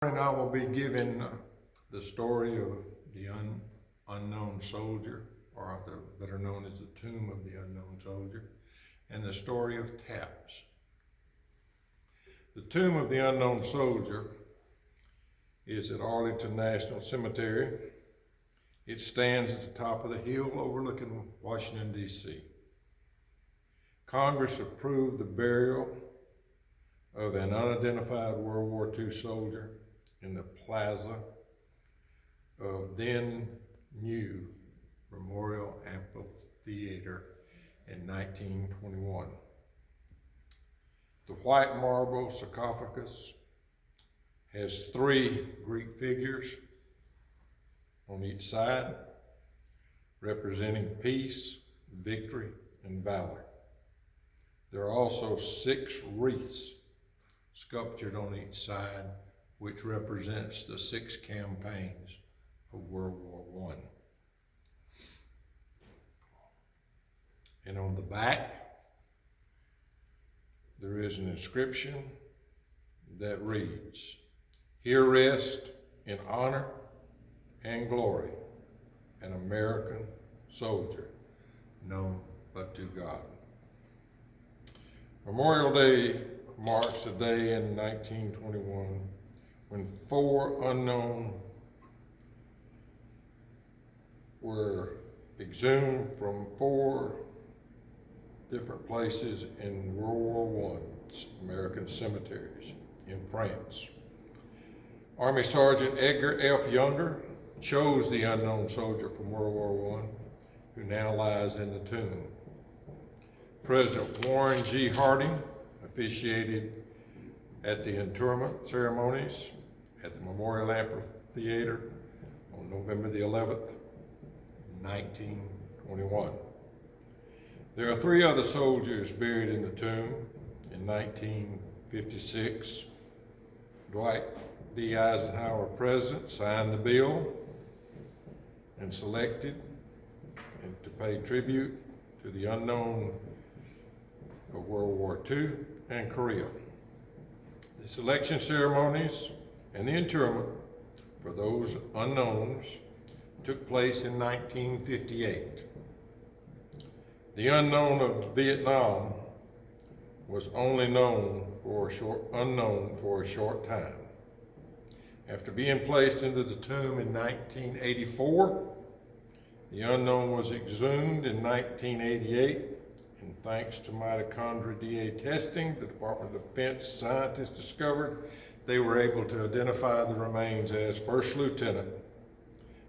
And I will be giving the story of the unknown soldier, or better known as the tomb of the unknown soldier, and the story of Taps. The tomb of the unknown soldier is at Arlington National Cemetery. It stands at the top of the hill overlooking Washington, D.C. Congress approved the burial of an unidentified World War II soldier in the plaza of then new Memorial Amphitheater in 1921. The white marble sarcophagus has 3 Greek figures on each side, representing peace, victory, and valor. There are also 6 wreaths sculptured on each side, which represents the 6 campaigns of World War I. And on the back, there is an inscription that reads, "Here rest in honor and glory an American soldier known but to God." Memorial Day marks a day in 1921 when 4 unknown were exhumed from 4 different places in World War I American cemeteries in France. Army Sergeant Edgar F. Younger chose the unknown soldier from World War I, who now lies in the tomb. President Warren G. Harding officiated at the interment ceremonies at the Memorial Amphitheater on November the 11th, 1921. There are 3 other soldiers buried in the tomb. In 1956, Dwight D. Eisenhower, president, signed the bill and selected to pay tribute to the unknown of World War II and Korea. The selection ceremonies and the interment for those unknowns took place in 1958. The unknown of Vietnam was only unknown for a short time. After being placed into the tomb in 1984, the unknown was exhumed in 1988, and thanks to mitochondrial DNA testing, the Department of Defense scientists discovered they were able to identify the remains as First Lieutenant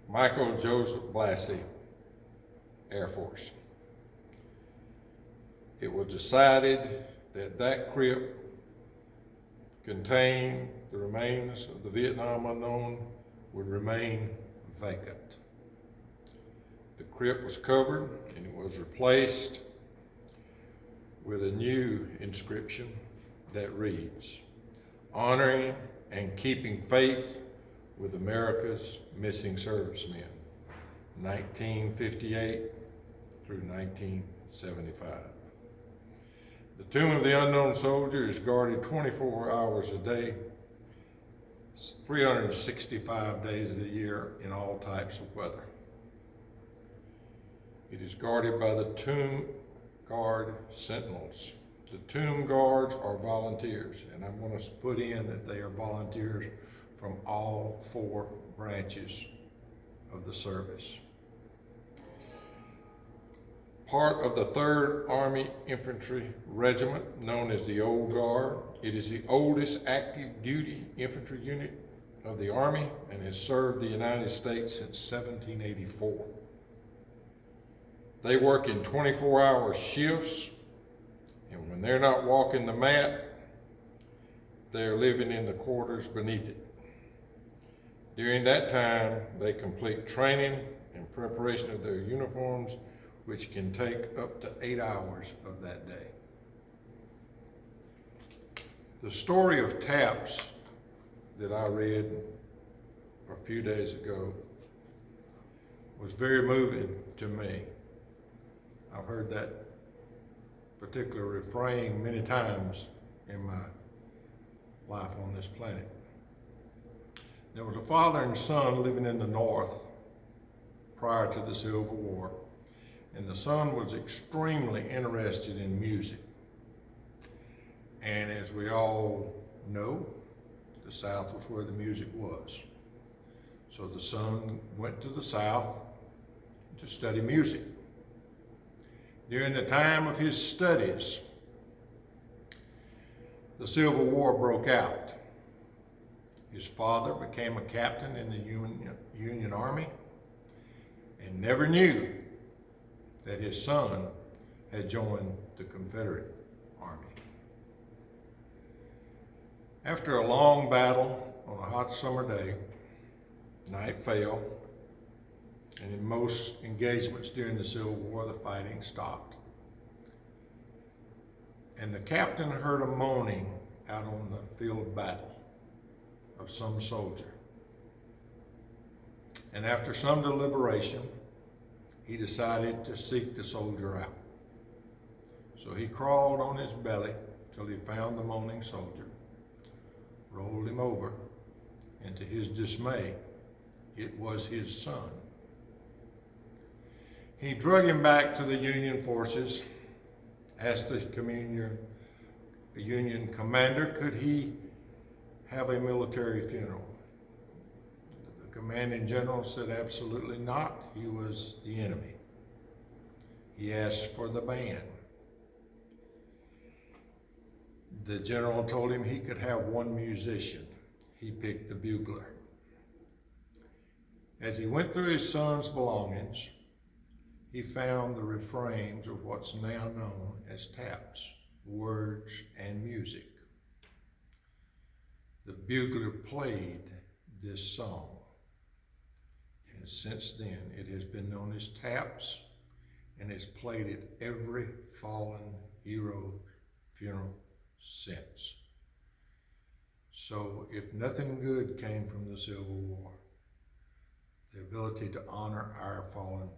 Michael Joseph Blassie, Air Force. It was decided that that crypt contained the remains of the Vietnam unknown would remain vacant. The crypt was covered and it was replaced with a new inscription that reads, "Honoring and keeping faith with America's missing servicemen, 1958 through 1975. The tomb of the unknown soldier is guarded 24 hours a day, 365 days of the year in all types of weather. It is guarded by the Tomb Guard Sentinels. The Tomb Guards are volunteers, and I'm going to put in that they are volunteers from all 4 branches of the service. Part of the 3rd Army Infantry Regiment, known as the Old Guard. It is the oldest active duty infantry unit of the Army and has served the United States since 1784. They work in 24-hour shifts, and when they're not walking the mat, they're living in the quarters beneath it. During that time, they complete training and preparation of their uniforms, which can take up to 8 hours of that day. The story of Taps that I read a few days ago was very moving to me. I've heard that particular refrain many times in my life on this planet. There was a father and son living in the North prior to the Civil War, and the son was extremely interested in music. And as we all know, the South was where the music was. So the son went to the South to study music. During the time of his studies, the Civil War broke out. His father became a captain in the Union Army and never knew that his son had joined the Confederate Army. After a long battle on a hot summer day, night fell, and in most engagements during the Civil War, the fighting stopped. And the captain heard a moaning out on the field of battle of some soldier. And after some deliberation, he decided to seek the soldier out. So he crawled on his belly till he found the moaning soldier, rolled him over, and to his dismay, it was his son. He drug him back to the Union forces, asked the Union commander, could he have a military funeral? The commanding general said absolutely not. He was the enemy. He asked for the band. The general told him he could have one musician. He picked the bugler. As he went through his son's belongings, he found the refrains of what's now known as taps, words and music. The bugler played this song, and since then it has been known as taps and is played at every fallen hero funeral since. So if nothing good came from the Civil War, the ability to honor our fallen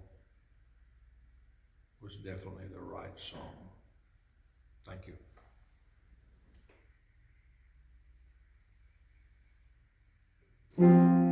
was definitely the right song. Thank you.